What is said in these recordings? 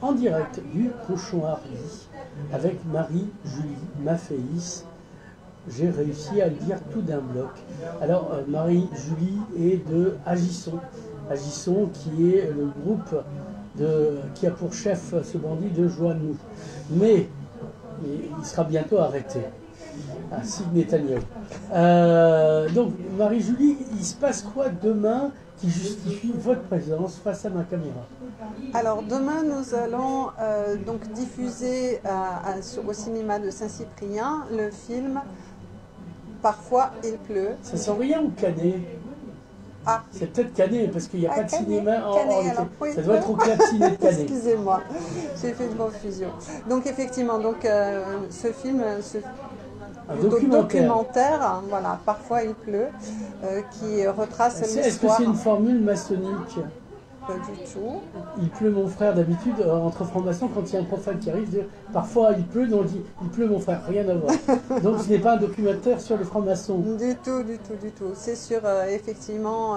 en direct du Cochon Hardy avec Marie-Julie Mafféis. J'ai réussi à le dire tout d'un bloc. Alors, Marie-Julie est de Agisson. Agisson qui est le groupe qui a pour chef ce bandit de Joannou. Mais il sera bientôt arrêté. Ah, Sig Netanyahu. Donc, Marie-Julie, il se passe quoi demain qui justifie votre présence face à ma caméra? Alors demain, nous allons donc diffuser au cinéma de Saint-Cyprien le film Parfois il pleut. Ça sent rien ou Canet? Ah, c'est peut-être Canet parce qu'il n'y a pas de Canet, cinéma en Canet, alors, oui. Ça doit être au Club Ciné de Canet. Excusez-moi, j'ai fait une confusion. Donc effectivement, ce film, Un documentaire, voilà, Parfois il pleut, qui retrace l'histoire. Est-ce que c'est une formule maçonnique? Pas du tout. Il pleut mon frère, d'habitude, entre francs-maçons, quand il y a un profane qui arrive, parfois il pleut, donc on dit il pleut mon frère, rien à voir. Donc ce n'est pas un documentaire sur les francs-maçons. Du tout, du tout, du tout. C'est sur effectivement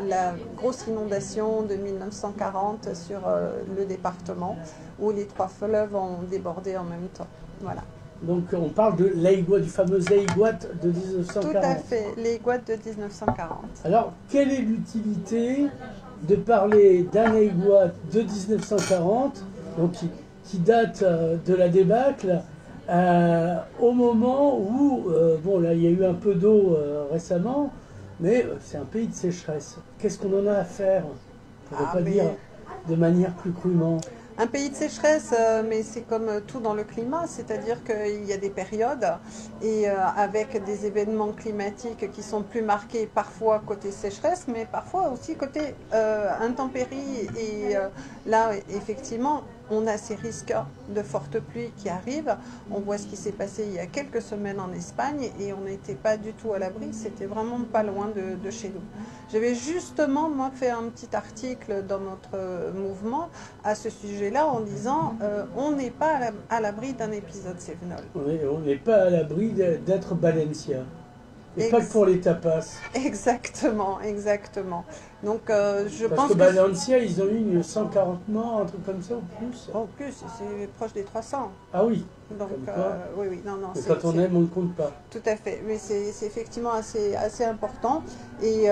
la grosse inondation de 1940 sur le département, où les trois fleuves ont débordé en même temps. Voilà. Donc on parle de l'Aïgoat, du fameux Aïgoat de 1940. Tout à fait, l'Aïgoat de 1940. Alors, quelle est l'utilité de parler d'un Aïgoat de 1940, donc qui date de la débâcle, au moment où, bon là il y a eu un peu d'eau récemment, mais c'est un pays de sécheresse. Qu'est-ce qu'on en a à faire, pour ne pas dire de manière plus crûment? Un pays de sécheresse, mais c'est comme tout dans le climat, c'est-à-dire qu'il y a des périodes et avec des événements climatiques qui sont plus marqués parfois côté sécheresse, mais parfois aussi côté intempéries. Et là, effectivement, on a ces risques de fortes pluies qui arrivent. On voit ce qui s'est passé il y a quelques semaines en Espagne et on n'était pas du tout à l'abri, c'était vraiment pas loin de chez nous. J'avais justement, moi, fait un petit article dans notre mouvement à ce sujet-là en disant on n'est pas à l'abri d'un épisode Cévenol. On n'est pas à l'abri d'être Balencia. Et pas que pour les tapas. Exactement, exactement. Donc je pense Parce que Balencia, ils ont eu 140 morts, un truc comme ça, ou plus. En plus, c'est proche des 300. Ah oui. Donc oui, non. Quand on aime, on ne compte pas. Tout à fait, mais c'est effectivement assez important. Et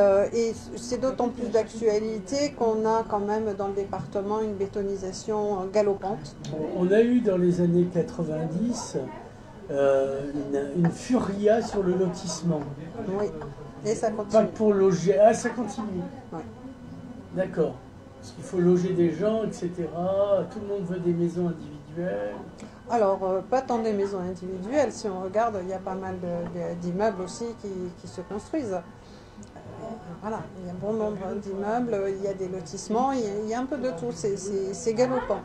c'est d'autant plus d'actualité qu'on a quand même dans le département une bétonisation galopante. On a eu dans les années 90 une furia sur le lotissement. Oui, et ça continue. Pas que pour loger. Ah, ça continue. Oui. D'accord. Parce qu'il faut loger des gens, etc. Tout le monde veut des maisons individuelles. Alors, pas tant des maisons individuelles. Si on regarde, il y a pas mal d'immeubles aussi qui se construisent. Voilà, il y a bon nombre d'immeubles, il y a des lotissements, il y a un peu de tout, c'est galopant.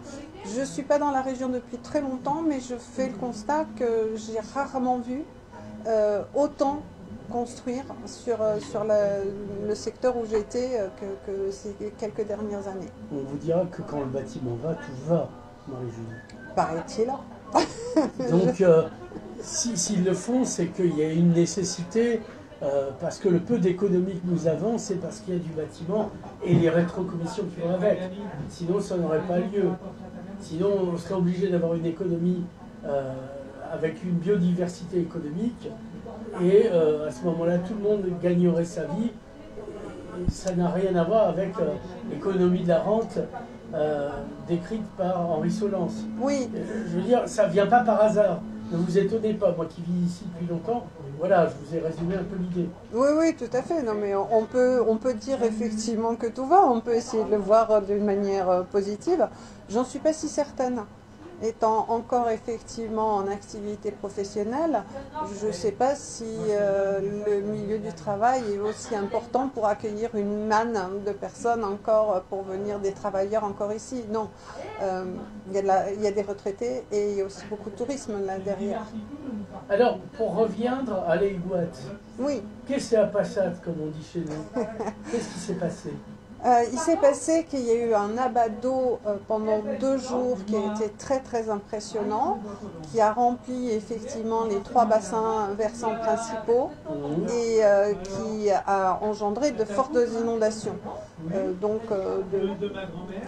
Je ne suis pas dans la région depuis très longtemps, mais je fais le constat que j'ai rarement vu autant construire sur le secteur où j'étais que ces quelques dernières années. On vous dira que quand le bâtiment va, tout va, Marie-Julie. Paraît-il. Donc, s'ils le font, c'est qu'il y a une nécessité. Parce que le peu d'économie que nous avons, c'est parce qu'il y a du bâtiment et les rétrocommissions qui vont avec. Sinon, ça n'aurait pas lieu. Sinon, on serait obligé d'avoir une économie avec une biodiversité économique. Et à ce moment-là, tout le monde gagnerait sa vie. Et ça n'a rien à voir avec l'économie de la rente décrite par Henri Solence. Oui. Je veux dire, ça ne vient pas par hasard. Ne vous étonnez pas, moi qui vis ici depuis longtemps, voilà, je vous ai résumé un peu l'idée. Oui, tout à fait. Non, mais on peut dire effectivement que tout va, on peut essayer de le voir d'une manière positive. J'en suis pas si certaine. Étant encore effectivement en activité professionnelle, je ne sais pas si le milieu du travail est aussi important pour accueillir une manne de personnes encore, pour venir des travailleurs encore ici. Non, il y a des retraités et il y a aussi beaucoup de tourisme là derrière. Alors, pour reviendre à l'Aïgoat, oui. Qu'est-ce qui a passé, comme on dit chez nous? Qu'est-ce qui s'est passé? Il s'est passé qu'il y a eu un abat d'eau pendant 2 jours qui a été très très impressionnant, qui a rempli effectivement les 3 bassins versants principaux et qui a engendré de fortes inondations.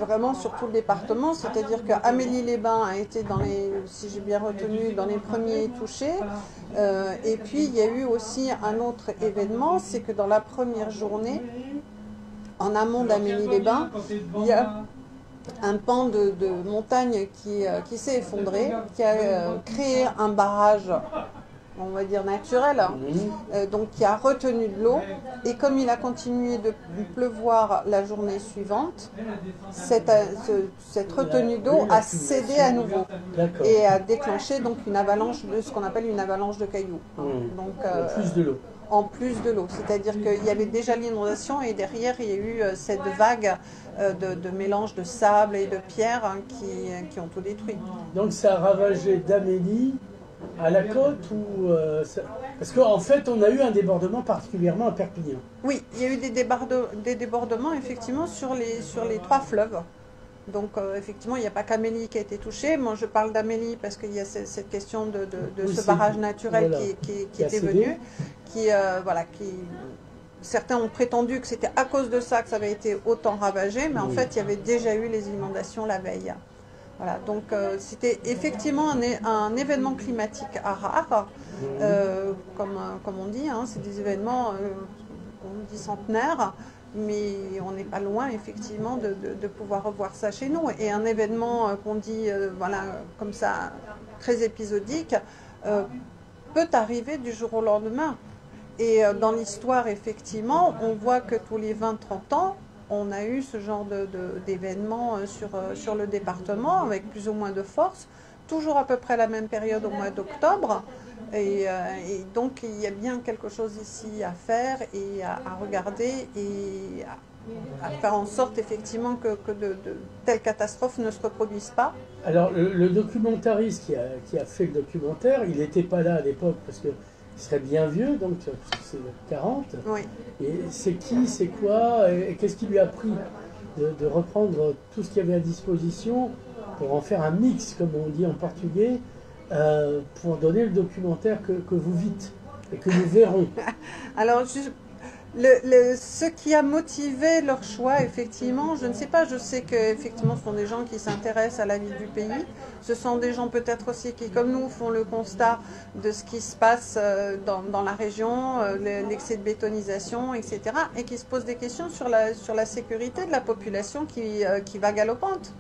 Vraiment sur tout le département, c'est-à-dire qu'Amélie-les-Bains a été dans les, si j'ai bien retenu, dans les premiers touchés. Et puis il y a eu aussi un autre événement, c'est que dans la première journée, en amont d'Amélie-les-Bains, il y a un pan de montagne qui s'est effondré, qui a créé un barrage, on va dire naturel, donc qui a retenu de l'eau. Et comme il a continué de pleuvoir la journée suivante, cette retenue d'eau a cédé à nouveau et a déclenché donc une avalanche, ce qu'on appelle une avalanche de cailloux. Donc, plus de l'eau. En plus de l'eau, c'est-à-dire qu'il y avait déjà l'inondation et derrière il y a eu cette vague de mélange de sable et de pierre qui ont tout détruit. Donc ça a ravagé d'Amélie à la côte ou parce qu'en fait on a eu un débordement particulièrement à Perpignan. Oui, il y a eu des débordements effectivement sur les 3 fleuves. Donc effectivement, il n'y a pas qu'Amélie qui a été touchée. Moi, je parle d'Amélie parce qu'il y a cette question de ce barrage naturel voilà, qui était venu, certains ont prétendu que c'était à cause de ça que ça avait été autant ravagé, mais en fait, il y avait déjà eu les inondations la veille. Voilà, donc c'était effectivement un événement climatique rare, comme on dit, hein, c'est des événements, on dit centenaires. Mais on n'est pas loin effectivement de pouvoir revoir ça chez nous. Et un événement qu'on dit comme ça très épisodique peut arriver du jour au lendemain. Et dans l'histoire effectivement, on voit que tous les 20-30 ans, on a eu ce genre d'événements sur le département avec plus ou moins de force, toujours à peu près la même période au mois d'octobre. Et donc il y a bien quelque chose ici à faire et à regarder et à faire en sorte effectivement que de telles catastrophes ne se reproduisent pas. Alors le documentariste qui a fait le documentaire, il n'était pas là à l'époque parce qu'il serait bien vieux, donc c'est 40. Oui. Et c'est qui, c'est quoi, et qu'est-ce qui lui a pris de reprendre tout ce qu'il y avait à disposition pour en faire un mix, comme on dit en portugais, pour donner le documentaire que vous vîtes et que nous verrons. Alors, ce qui a motivé leur choix, effectivement, je ne sais pas, je sais qu'effectivement ce sont des gens qui s'intéressent à la vie du pays, ce sont des gens peut-être aussi qui, comme nous, font le constat de ce qui se passe dans la région, l'excès de bétonisation, etc., et qui se posent des questions sur la sécurité de la population qui va galopante.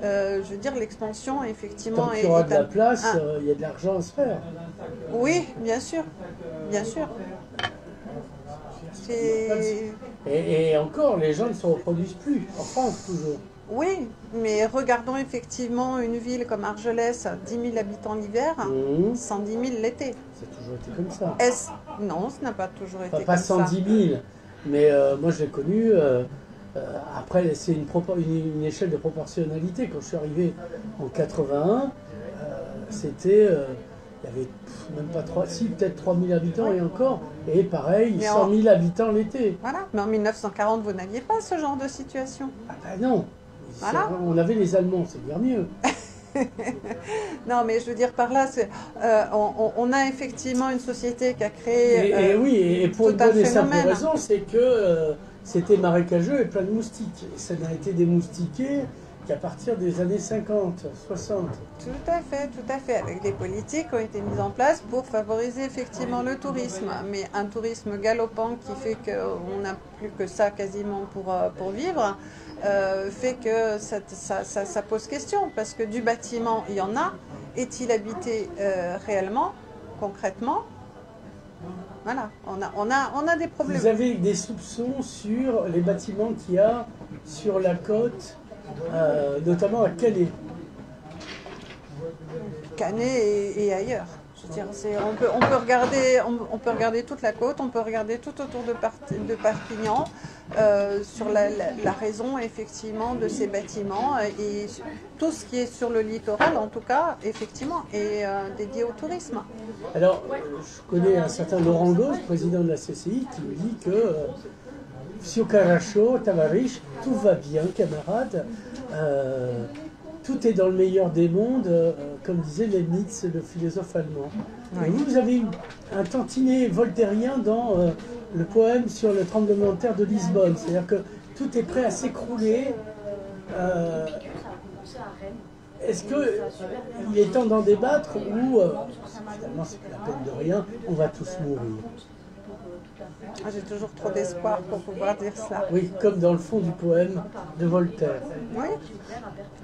Je veux dire, l'expansion, effectivement... Tant qu'il y aura de la place, il y a de l'argent à se faire. Oui, bien sûr, bien sûr. Et encore, les gens ne se reproduisent plus, en France toujours. Oui, mais regardons effectivement une ville comme Argelès, 10 000 habitants l'hiver, 110 000 l'été. Ça a toujours été comme ça. Non, ça n'a pas toujours été pas comme ça. Pas 110 000, mais moi je l'ai connu... après, c'est une échelle de proportionnalité. Quand je suis arrivé en 81, c'était... il y avait même pas peut-être 3 000 habitants et encore. Et pareil, 100 000 habitants l'été. Voilà, mais en 1940, vous n'aviez pas ce genre de situation. Ah ben non. Voilà. On avait les Allemands, c'est bien mieux. Non, mais je veux dire par là, on a effectivement une société qui a créé... et pour une bonne et simple raison, c'est que c'était marécageux et plein de moustiques. Et ça n'a été démoustiqué qu'à partir des années 50, 60. Tout à fait, avec des politiques qui ont été mises en place pour favoriser effectivement le tourisme. Mais un tourisme galopant qui fait qu'on n'a plus que ça quasiment pour vivre, fait que ça pose question. Parce que du bâtiment, il y en a. Est-il habité réellement, concrètement? Voilà, on a des problèmes. Vous avez des soupçons sur les bâtiments qu'il y a sur la côte, notamment à Canet? Canet et ailleurs. Je veux dire, on peut regarder toute la côte, on peut regarder tout autour de Perpignan sur la raison effectivement de ces bâtiments et tout ce qui est sur le littoral en tout cas effectivement est dédié au tourisme. Alors je connais un certain Laurent Gauze, président de la CCI, qui me dit que Всё хорошо, товарищ, tout va bien, camarade. Tout est dans le meilleur des mondes, comme disait Leibniz, le philosophe allemand. Oui. Et vous avez un tantinet voltairien dans le poème sur le tremblement de terre de Lisbonne. C'est-à-dire que tout est prêt à s'écrouler. Est-ce qu'il est temps d'en débattre ou finalement c'est plus la peine de rien, on va tous mourir? J'ai toujours trop d'espoir pour pouvoir dire ça. Oui, comme dans le fond du poème de Voltaire. Oui,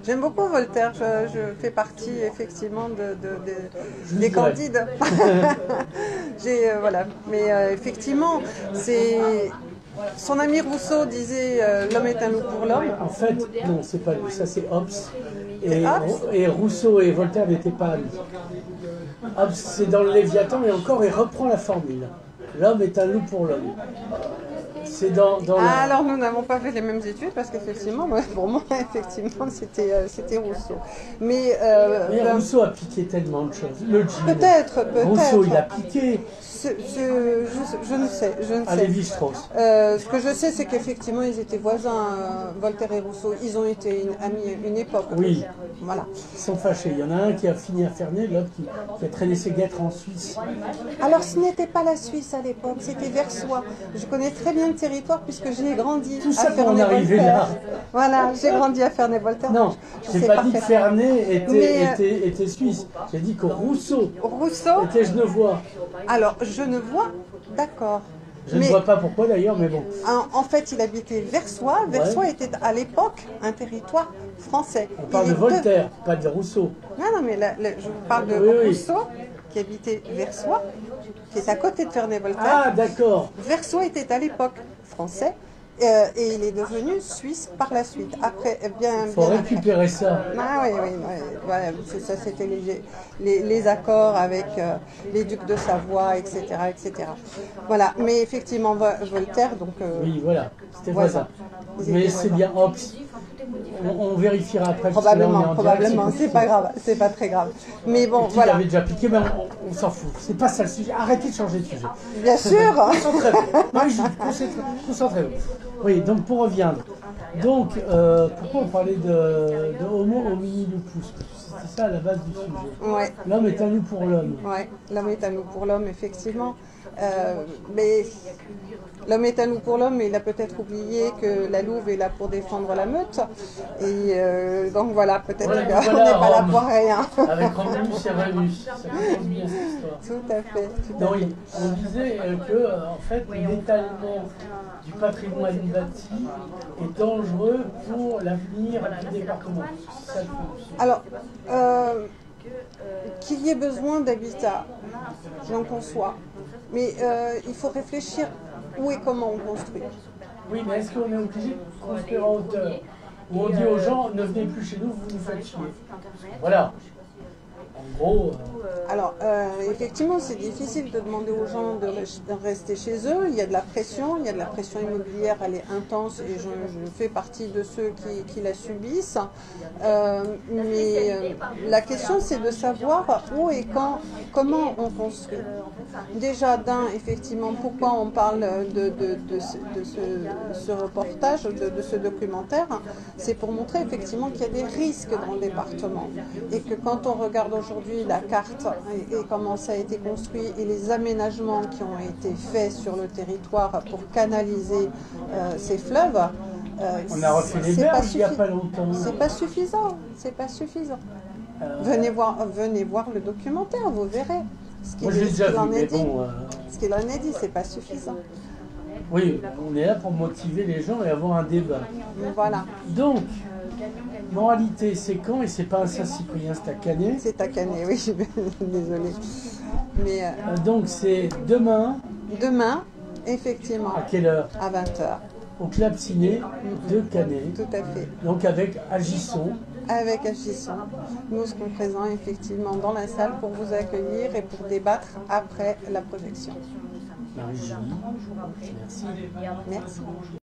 j'aime beaucoup Voltaire. Je fais partie effectivement des candides. Voilà. Mais effectivement, c'est son ami Rousseau disait l'homme est un loup pour l'homme. En fait, non, c'est pas lui, ça c'est Hobbes. Hobbes Et Rousseau et Voltaire n'étaient pas amis. Hobbes, c'est dans le Léviathan, et encore, il reprend la formule. L'homme est un loup pour l'homme. C'est dans Alors nous n'avons pas fait les mêmes études parce qu'effectivement, pour moi, effectivement, c'était Rousseau. Mais Rousseau a piqué tellement de choses. Le jean. Peut-être. Rousseau, il a piqué. Je ne sais. À Lévi-Strauss. Ce que je sais, c'est qu'effectivement, ils étaient voisins, Voltaire et Rousseau. Ils ont été amis une époque. Oui. Voilà. Ils sont fâchés. Il y en a un qui a fini à Ferney, l'autre qui a traîné ses guêtres en Suisse. Alors, ce n'était pas la Suisse à l'époque, c'était Versoix. Je connais très bien le territoire puisque j'y ai grandi. Tout ça pour en arriver là. Voilà, j'ai grandi à Ferney-Voltaire. Non, je n'ai pas dit que Ferney était suisse. J'ai dit que Rousseau était genevois. Alors, Genevois, d'accord. Je ne vois pas pourquoi d'ailleurs, mais bon. En fait, il habitait Versoix. Versoix était à l'époque un français. On parle de Voltaire, pas de Rousseau. Non, mais je vous parle de Rousseau, qui habitait Versoix, qui est à côté de Ferney-Voltaire. Ah, d'accord. Versoix était à l'époque français. Et il est devenu suisse par la suite. Après, il faut récupérer ça. Ah oui, voilà, ça c'était les accords avec les ducs de Savoie, etc., etc. Voilà, mais effectivement, Voltaire, donc... oui, voilà, c'était voisin. Mais c'est bien Hobbes. On vérifiera après. Probablement, c'est pas grave, c'est pas très grave. Mais bon, voilà. Il avait déjà piqué, mais on s'en fout. C'est pas ça le sujet. Arrêtez de changer de sujet. Bien sûr. Concentrez-vous. Oui, donc pour revenir. Donc, pourquoi on parlait de Homo homini lupus? C'était ça à la base du sujet. Ouais. L'homme est un loup pour l'homme. Oui, l'homme est un loup pour l'homme, effectivement. Mais l'homme est un loup pour l'homme, mais il a peut-être oublié que la louve est là pour défendre la meute. Et donc voilà, peut-être qu'on n'est pas là pour rien. Avec Romulus et Rémus, ça commence bien cette histoire. Tout à fait. Oui, on disait que en fait, l'étalement du patrimoine bâti est dangereux pour l'avenir du département. Alors, qu'il y ait besoin d'habitat, j'en conçois. Mais il faut réfléchir où et comment on construit. Oui, mais est-ce qu'on est obligé de construire en hauteur? Où on dit aux gens, ne venez plus chez nous, vous nous faites chier. Voilà. En gros... Alors, effectivement, c'est difficile de demander aux gens de rester chez eux. Il y a de la pression immobilière, elle est intense et je fais partie de ceux qui la subissent. Mais la question, c'est de savoir où et quand, comment on construit. Déjà, effectivement, pourquoi on parle de ce reportage, de ce documentaire, c'est pour montrer effectivement qu'il y a des risques dans le département. Et que quand on regarde aujourd'hui la carte et comment ça a été construit et les aménagements qui ont été faits sur le territoire pour canaliser ces fleuves, on a refait les berges il n'y a pas longtemps. C'est pas suffisant, c'est pas suffisant. Venez voir le documentaire, vous verrez. Moi j'ai déjà vu, mais bon... Ce qu'il en est dit, c'est pas suffisant. Oui, on est là pour motiver les gens et avoir un débat. Voilà. Donc, moralité, c'est quand? Et c'est pas un Saint-Cyprien, c'est à Canet. C'est à Canet, oui, désolée. Mais, donc c'est demain. Demain, effectivement. À quelle heure? À 20h. Au Club Ciné de Canet. Tout à fait. Donc avec Agisson. Avec Agisson. Nous serons présents effectivement dans la salle pour vous accueillir et pour débattre après la projection. Marie-Julie, merci. Merci.